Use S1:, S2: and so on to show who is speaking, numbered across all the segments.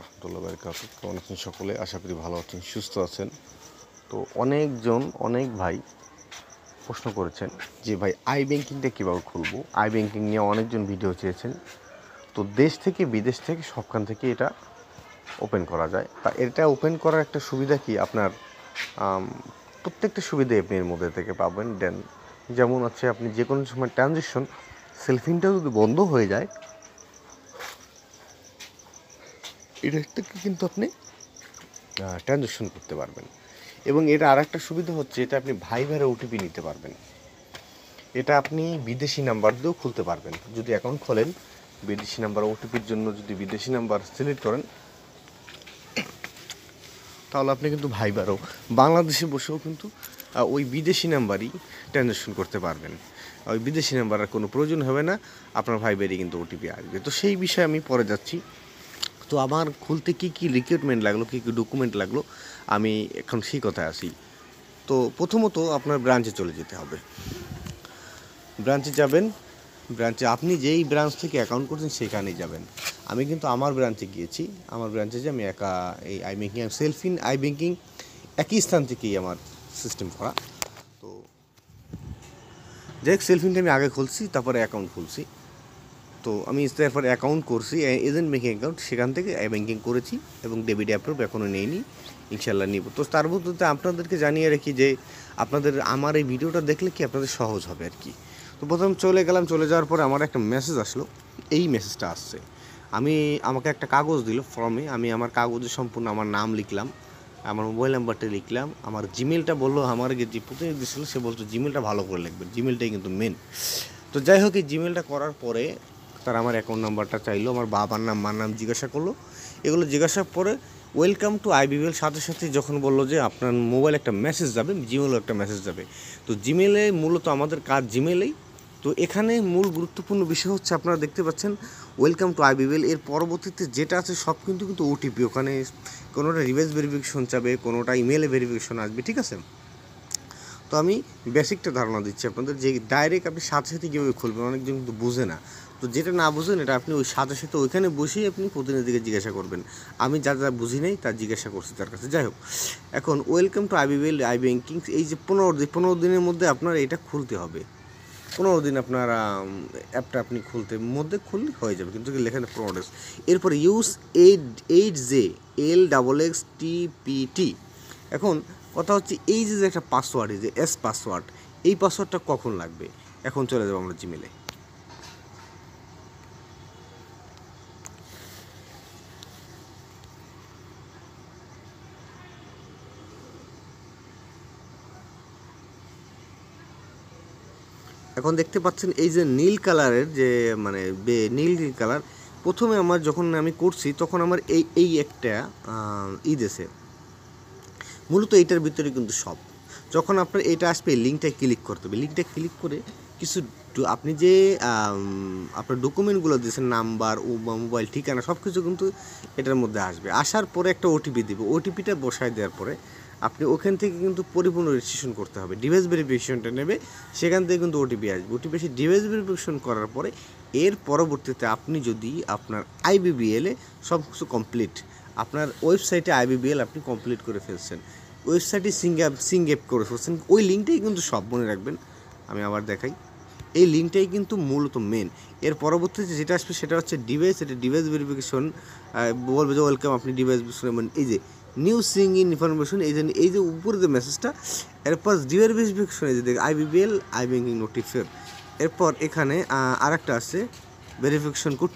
S1: রহমতুল্লাহ বারকাতুহু। কেমন আছেন সকলে? আশা করি ভালো আছেন, সুস্থ আছেন। তো অনেক ভাই প্রশ্ন করেছেন যে ভাই আই ব্যাংকিংটা কীভাবে খুলবো। আই ব্যাংকিং নিয়ে অনেকজন ভিডিও চেয়েছেন। তো দেশ থেকে বিদেশ থেকে সবখান থেকে এটা ওপেন করা যায়। তা এটা ওপেন করার একটা সুবিধা কি, আপনার প্রত্যেকটা সুবিধা আপনি এর মধ্যে থেকে পাবেন। দেন যেমন হচ্ছে আপনি যে কোনো সময় ট্রানজ্যাকশন সেলফিনটা যদি বন্ধ হয়ে যায়, এটা থেকে কিন্তু আপনি ট্রানজ্যাকশন করতে পারবেন। এবং এটা আর একটা সুবিধা হচ্ছে, এটা আপনি ভাইবারে ওটিপি নিতে পারবেন। এটা আপনি বিদেশি নাম্বার দিয়েও খুলতে পারবেন। যদি অ্যাকাউন্ট খোলেন বিদেশি নাম্বার ওটিপির জন্য, যদি বিদেশি নাম্বার সিলেক্ট করেন, তাহলে আপনি কিন্তু ভাইবারও বাংলাদেশে বসেও কিন্তু ওই বিদেশি নাম্বারই ট্রানজ্যাকশন করতে পারবেন। ওই বিদেশি নাম্বারের কোনো প্রয়োজন হবে না, আপনার ভাইবারই কিন্তু ওটিপি আসবে। তো সেই বিষয়ে আমি পরে যাচ্ছি। তো আমার খুলতে কী কী রিক্রুটমেন্ট লাগলো, কী কী ডকুমেন্ট লাগলো, আমি এখন সেই কথায় আসি। তো প্রথমত আপনার ব্রাঞ্চে চলে যেতে হবে। ব্রাঞ্চে যাবেন, ব্রাঞ্চে আপনি যেই ব্রাঞ্চ থেকে অ্যাকাউন্ট করছেন সেখানেই যাবেন। আমি কিন্তু আমার ব্রাঞ্চে গিয়েছি। আমার ব্রাঞ্চে যে আমি একা এই I banking Cellfin I banking একই স্থান থেকেই আমার সিস্টেম করা। তো যাই হোক, সেলফিনটা আমি আগে খুলছি, তারপরে অ্যাকাউন্ট খুলছি। তো আমি তারপরে অ্যাকাউন্ট করছি এজেন্ট ব্যাঙ্কিং অ্যাকাউন্ট, সেখান থেকে আই ব্যাঙ্কিং করেছি এবং ডেবিট অ্যাপ্রুভ এখনও নেইনি, ইনশাল্লাহ নিব। তো তার মধ্যে আপনাদেরকে জানিয়ে রাখি যে আপনাদের আমার এই ভিডিওটা দেখলে কি আপনাদের সহজ হবে আর কি। তো প্রথম চলে গেলাম, চলে যাওয়ার পরে আমার একটা মেসেজ আসলো। এই মেসেজটা আসছে, আমাকে একটা কাগজ দিল ফর্মে। আমি আমার কাগজে সম্পূর্ণ আমার নাম লিখলাম, আমার মোবাইল নাম্বারটা লিখলাম, আমার জিমেলটা বললো, আমার যে প্রতিনিধি ছিল সে বলতো জিমেলটা ভালো করে লিখবেন, জিমেলটাই কিন্তু মেন। তো যাই হোক, এই জিমেলটা করার পরে তারা আমার অ্যাকাউন্ট নাম্বারটা চাইলো, আমার বাবার নাম মার নাম জিজ্ঞাসা করলো। এগুলো জিজ্ঞাসা পরে ওয়েলকাম টু আইবিএল সাথে সাথে যখন বললো যে আপনার মোবাইল একটা মেসেজ যাবে, জিমেলও একটা মেসেজ যাবে। তো জিমেলে মূলত আমাদের কাজ জিমেলেই। তো এখানে মূল গুরুত্বপূর্ণ বিষয় হচ্ছে, আপনারা দেখতে পাচ্ছেন ওয়েলকাম টু আইবিএল, এর পরবর্তীতে যেটা আছে সব কিন্তু ওটিপি। ওখানে কোনোটা রিভার্স ভেরিফিকেশন চাবে, কোনোটা ইমেলে ভেরিফিকেশন আসবে, ঠিক আছে। তো আমি বেসিকটা ধারণা দিচ্ছি আপনাদের, যে ডাইরেক্ট আপনি সাথে সাথে কীভাবে খুলবেন, অনেকজন কিন্তু বোঝে না। তো যেটা না বুঝেন এটা আপনি ওই সাথে সাথে ওইখানে বসেই আপনি প্রতিনিধিকে জিজ্ঞাসা করবেন। আমি যা বুঝি নাই তা জিজ্ঞাসা করছি তার কাছে। যাই হোক, এখন welcome to IBL I banking, এই যে 15 দিনের মধ্যে আপনার এটা খুলতে হবে। 15 দিন আপনার অ্যাপটা আপনি খুললে হয়ে যাবে, কিন্তু লেখেন 15 ডেজ। এরপরে ইউজ 8JLXXTPT। এখন কথা হচ্ছে, এই যে একটা পাসওয়ার্ড, এই যে এস পাসওয়ার্ড, এই পাসওয়ার্ডটা কখন লাগবে। এখন চলে যাবো আমরা জিমেলে। এখন দেখতে পাচ্ছেন এই যে নীল কালারের, যে মানে নীল কালার, প্রথমে আমার যখন আমি করছি তখন আমার এই একটা দেশে মূলত এইটার ভিতরে কিন্তু সব। যখন আপনার এটা আসবে, লিঙ্কটায় ক্লিক করতে হবে। লিঙ্কটা ক্লিক করে কিছু আপনি যে আপনার ডকুমেন্টগুলো দিয়েছেন, নাম্বার ও মোবাইল ঠিকানা সব কিছু কিন্তু এটার মধ্যে আসবে। আসার পরে একটা ওটিপি দেবে, ওটিপিটা বসায় দেওয়ার পরে আপনি ওখান থেকে কিন্তু পরিপূর্ণ রেজিস্ট্রেশন করতে হবে। ডিভাইস ভেরিফিকেশনটা নেবে, সেখান থেকে কিন্তু ওটিপি আসবে। ওটিপি এসে ডিভাইস ভেরিফিকেশন করার পরে এর পরবর্তীতে আপনি যদি আপনার আইবিবিএলে সব কিছু কমপ্লিট, আপনার ওয়েবসাইটে আইবিবিএল আপনি কমপ্লিট করে ফেলছেন, ওয়েবসাইটে সিঙ্গেপ করে ফেলছেন, ওই লিঙ্কটাই কিন্তু সব মনে রাখবেন। আমি আবার দেখাই, এই লিঙ্কটাই কিন্তু মূলত মেন। এর পরবর্তীতে যেটা আসবে সেটা হচ্ছে ডিভাইস, এটা ডিভাইস ভেরিফিকেশন বলবে যে ওয়েলকাম, আপনি ডিভাইস ভেরিফিকেশন, এই যে নিউ সিং ইন ইনফরমেশন, এই যে উপরে যে মেসেজটা, এরপর ডিভাইস ভেরিফিকেশন, এই যে আইবিবিএল আই ব্যাঙ্কিং নোটিফায়ার। এরপর এখানে আরেকটা আছে ভেরিফিকেশন কোড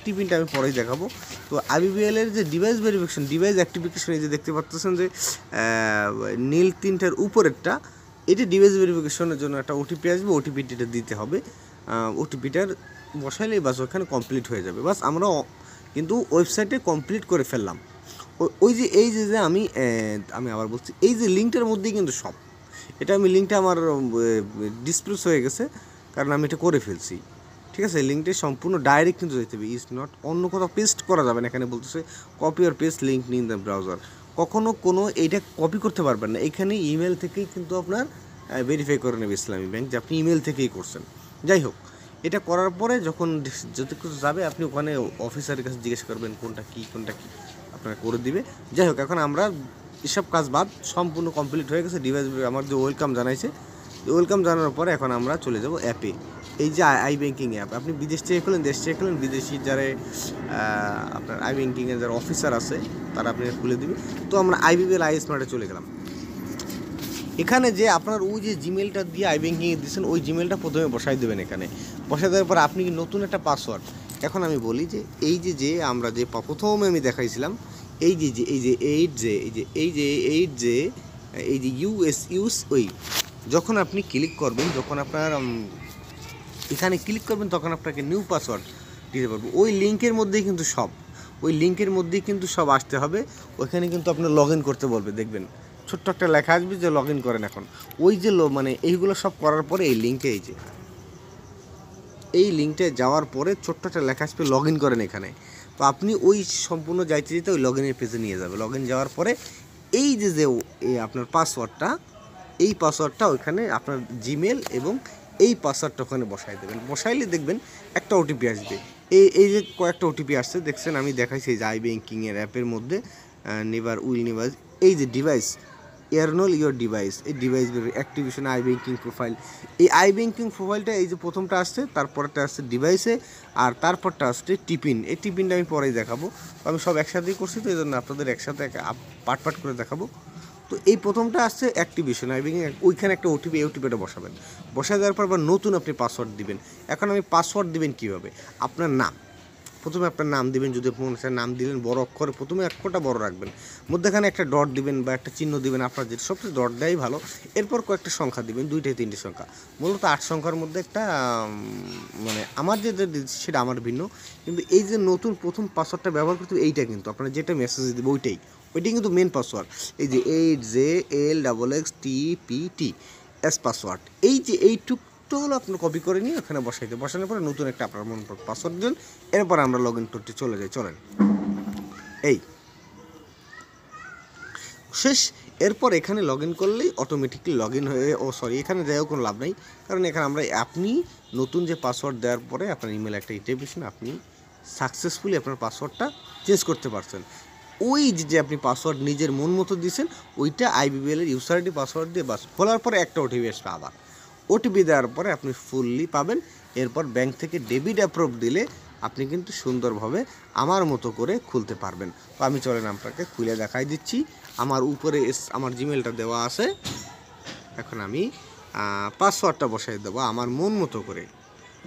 S1: টিপিনটা আমি পরেই দেখাবো। তো আইবিবিএলের যে ডিভাইস ভেরিফিকেশন, ডিভাইস অ্যাক্টিভিকেশন, এই যে দেখতে পাচ্ছেন যে নীল 3টার উপরেরটা, এটি ডিভাইস ভেরিফিকেশনের জন্য একটা ওটিপি আসবে, ওটিপিটা দিতে হবে। ওটিপিটার বসাইলেই বাস ওখানে কমপ্লিট হয়ে যাবে। বাস আমরা কিন্তু ওয়েবসাইটে কমপ্লিট করে ফেললাম। ওই যে এই যে আমি আবার বলছি, এই যে লিঙ্কটার মধ্যেই কিন্তু সব। এটা আমি লিঙ্কটা আমার ডিসপ্লেস হয়ে গেছে, কারণ আমি এটা করে ফেলছি, ঠিক আছে। লিঙ্কটা সম্পূর্ণ ডাইরেক্ট কিন্তু যেতে হবে, ইজ নট অন্য কোথাও পেস্ট করা যাবে না। এখানে বলতেছে copy or paste link in the browser, কখনো কোনো এইটা কপি করতে পারবেন না। এখানে ইমেল থেকেই কিন্তু আপনার ভেরিফাই করে নেবে ইসলামী ব্যাংক যে আপনি ইমেল থেকেই করছেন। যাই হোক, এটা করার পরে যখন যত কিছু যাবে, আপনি ওখানে অফিসারের কাছে জিজ্ঞেস করবেন কোনটা কী। আপনারা করে দিবে। যাই হোক, এখন আমরা এসব কাজ বাদ সম্পূর্ণ কমপ্লিট হয়ে গেছে। ডিভাইস আমার যে ওয়েলকাম জানাইছে, ওয়েলকাম জানানোর পরে এখন আমরা চলে যাব অ্যাপে। এই যে আই ব্যাঙ্কিং অ্যাপ, আপনি বিদেশ থেকে খুলেন, দেশ থেকে খুলেন, বিদেশি যারা আপনার আই ব্যাঙ্কিংয়ের যারা অফিসার আছে তারা আপনি খুলে দিবে। তো আমরা IBPL আই স্মার্টে চলে গেলাম। এখানে যে আপনার ওই যে জিমেলটা দিয়ে আই ব্যাঙ্কিংয়ে দিচ্ছেন, ওই জিমেলটা প্রথমে বসাই দেবেন। এখানে বসাই দেওয়ার পর আপনি নতুন একটা পাসওয়ার্ড, এখন আমি বলি যে এই যে আমরা যে প্রথমে আমি দেখাইছিলাম, এই যে ইউএস ওই যখন আপনি ক্লিক করবেন, যখন আপনার এখানে ক্লিক করবেন, তখন আপনাকে নিউ পাসওয়ার্ড দিতে পারবো। ওই লিঙ্কের মধ্যেই কিন্তু সব আসতে হবে। ওইখানে কিন্তু আপনার লগ ইন করতে বলবে, দেখবেন ছোট্ট একটা লেখা আসবে যে লগ ইন করেন। এখন ওই যে মানে এইগুলো সব করার পরে এই লিঙ্কে যাওয়ার পরে ছোট্ট একটা লেখা আসবে লগ ইন করেন এখানে। তো আপনি ওই সম্পূর্ণ যাইতে ওই লগ ইনের পেজে নিয়ে যাবে। লগ ইন যাওয়ার পরে এই যে আপনার পাসওয়ার্ডটা ওইখানে আপনার জিমেল এবং এই পাসওয়ার্ডটা ওখানে বসাই দেবেন। বসাইলে দেখবেন একটা ওটিপি আসবে। এই যে কয়েকটা ওটিপি আসছে দেখছেন, আমি দেখাইছি এই যে আই ব্যাঙ্কিংয়ের অ্যাপের মধ্যে নেভার এই যে ডিভাইস এয়ারনোল ইয়োর ডিভাইস, এই device activation I banking profile. এই আই ব্যাঙ্কিং প্রোফাইলটা এই যে প্রথমটা আসছে, তারপরটা আসছে ডিভাইসে, আর তারপরটা আসছে টিপিন। এই টিপিনটা আমি পরেই দেখাবো। আমি সব একসাথেই করছি, তো এই জন্য আপনাদের একসাথে পাট করে দেখাবো। তো এই প্রথমটা আসছে অ্যাক্টিভেশন আই ব্যাঙ্কিং, ওইখানে একটা ওটিপি, এই ওটিপিটা বসাবেন। বসায় দেওয়ার পর আবার নতুন আপনি পাসওয়ার্ড দিবেন। এখন আমি পাসওয়ার্ড দিবেন কীভাবে, আপনার নাম, প্রথমে আপনার নাম দিবেন। যদি মনে হয় নাম দিলেন বড় অক্ষরে, প্রথমে অক্ষরটা বড় রাখবেন, মধ্যেখানে একটা ডট দিবেন বা একটা চিহ্ন দিবেন, আপনার যেটা সবচেয়ে ডট দেওয়াই ভালো। এরপর কয়েকটা সংখ্যা দিবেন, 2-3 সংখ্যা, মূলত 8 সংখ্যার মধ্যে একটা মানে আমার যেটা সেটা আমার ভিন্ন, কিন্তু এই যে নতুন প্রথম পাসওয়ার্ডটা ব্যবহার করতে হবে, এইটা কিন্তু আপনার যেটা মেসেজ দেবে ওইটাই কিন্তু মেন পাসওয়ার্ড। এই যে 8JLXXTPT পাসওয়ার্ড, এই যে এইটুকু হলো আপনার কপি করে নিয়ে ওখানে বসানোর পরে নতুন একটা আপনার মন পাসওয়ার্ড দিলেন। এরপর আমরা লগ ইন করতে চলে যাই, চলেন এই শেষ। এরপর এখানে লগ ইন করলেই অটোমেটিকলি লগ ইন হয়ে এখানে যাইও কোনো লাভ নেই, কারণ এখানে আপনি নতুন যে পাসওয়ার্ড দেওয়ার পরে আপনার ইমেল একটা ইন্টিগ্রেশন, আপনি সাকসেসফুলি আপনার পাসওয়ার্ডটা চেঞ্জ করতে পারছেন। ওই যে আপনি পাসওয়ার্ড নিজের মন মতো দিয়েছেন, ওইটা IBPL এর ইউজার আইডি পাসওয়ার্ড দিয়ে বাস খোলার পরে একটা ওটিপি আসবে। আবার ওটিপি দেওয়ার পরে আপনি ফুললি পাবেন। এরপর ব্যাংক থেকে ডেবিট অ্যাপ্রুভ দিলে আপনি কিন্তু সুন্দরভাবে আমার মতো করে খুলতে পারবেন। তো আমি চলেন আপনাকে খুলে দেখাই দিচ্ছি। আমার উপরে আমার জিমেলটা দেওয়া আছে। এখন আমি পাসওয়ার্ডটা বসাই দেবো আমার মন মতো করে,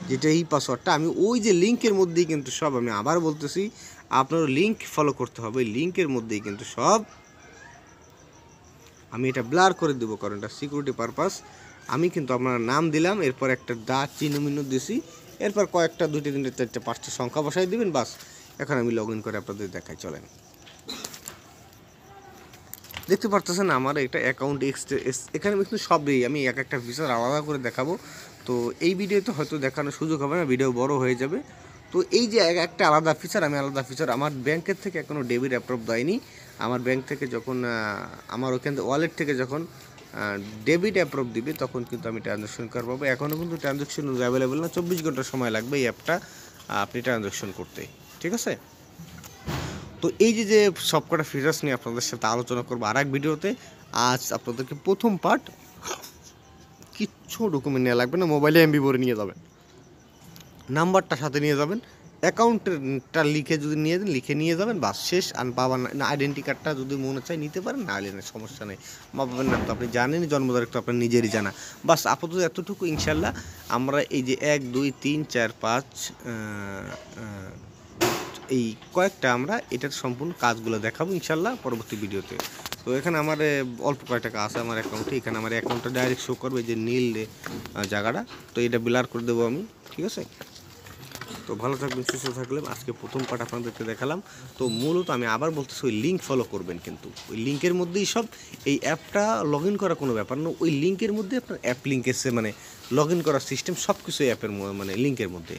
S1: যেটা এই পাসওয়ার্ডটা আমি ওই যে লিঙ্কের মধ্যেই কিন্তু সব, আমি আবার বলতেছি আপনার লিঙ্ক ফলো করতে হবে, লিঙ্কের মধ্যেই কিন্তু সব। আমি এটা ব্লার করে দেবো কারণ এটা সিকিউরিটি পারপাস। আমি কিন্তু আপনার নাম দিলাম, এরপর একটা চিহ্ন দিছি, এরপর কয়েকটা 2-3-4-5টা সংখ্যা বসাই দিবেন, বাস। এখন আমি লগ ইন করে আপনাদের দেখাই, চলেন। দেখতে পারতেছেন আমার এটা অ্যাকাউন্ট এখানে কিন্তু সবই আমি এক একটা ফিচার আলাদা করে দেখাবো। তো এই ভিডিওতে হয়তো দেখানোর সুযোগ হবে না, ভিডিও বড় হয়ে যাবে। তো এই যে একটা আলাদা ফিচার, আমার ব্যাংকের থেকে এখনও ডেবিট অ্যাপ্রুভ দেয়নি। আমার ব্যাংক থেকে যখন আমার ওখান ওয়ালেট থেকে যখন ডেবিট অ্যাপ্রুভ দিবে, তখন কিন্তু আমি ট্রানজ্যাকশন করে পাবো। এখনও কিন্তু ট্রানজ্যাকশন অ্যাভেলেবেল না, 24 ঘন্টা সময় লাগবে এই অ্যাপটা আপনি ট্রানজ্যাকশন করতে, ঠিক আছে? তো এই যে সবকটা ফিচার্স নিয়ে আপনাদের সাথে আলোচনা করবো আর এক ভিডিওতে। আজ আপনাদেরকে প্রথম পার্ট, কিচ্ছু ডকুমেন্ট নেওয়া লাগবে না, মোবাইলে MB ভরে নিয়ে যাবেন, নাম্বারটা সাথে নিয়ে যাবেন, অ্যাকাউন্টটা লিখে নিয়ে যাবেন, বাস শেষ। আর বাবার না আইডেন্টি কার্ডটা যদি মনে চায় নিতে পারেন, না হলে সমস্যা নেই। মা বাবার নাম তো আপনি জানেন, জন্ম তারিখ তো আপনার নিজেরই জানা, বাস। আপাতত এতটুকু। ইনশাল্লাহ আমরা এই যে 1 2 3 4 5 এই কয়েকটা আমরা এটার সম্পূর্ণ কাজগুলো দেখাবো ইনশাল্লাহ পরবর্তী ভিডিওতে। তো এখানে আমার অল্প কয়েকটা কাজ আছে আমার অ্যাকাউন্টে। এখানে আমার অ্যাকাউন্টটা ডাইরেক্ট শো করবে যে নীল জায়গাটা, তো এটা ব্লার করে দেবো আমি, ঠিক আছে? তো ভালো থাকবেন, সুস্থ থাকলেন। আজকে প্রথম পার্ট আপনাদেরকে দেখালাম। তো মূলত আমি আবার বলতেছি ওই লিঙ্ক ফলো করবেন, কিন্তু ওই লিঙ্কের মধ্যেই সব। এই অ্যাপটা লগ ইন করা কোনো ব্যাপার না, ওই লিঙ্কের মধ্যে আপনার অ্যাপ লিঙ্ক এসে মানে লগ ইন করার সিস্টেম সব কিছু অ্যাপের মানে লিঙ্কের মধ্যে।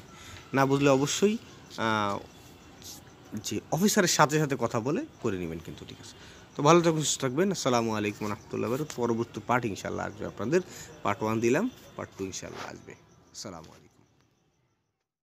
S1: না বুঝলে অবশ্যই যে অফিসারের সাথে সাথে কথা বলে করে নেবেন কিন্তু, ঠিক আছে? তো ভালো থাকবেন, সুস্থ থাকবেন। আসসালামু আলাইকুম রহমতুল্লাহ। পরবর্তী পার্ট ইনশাল্লাহ আসবে আপনাদের। পার্ট 1 দিলাম, পার্ট 2 ইনশাল্লাহ আসবে। আসসালামু আলাইকুম।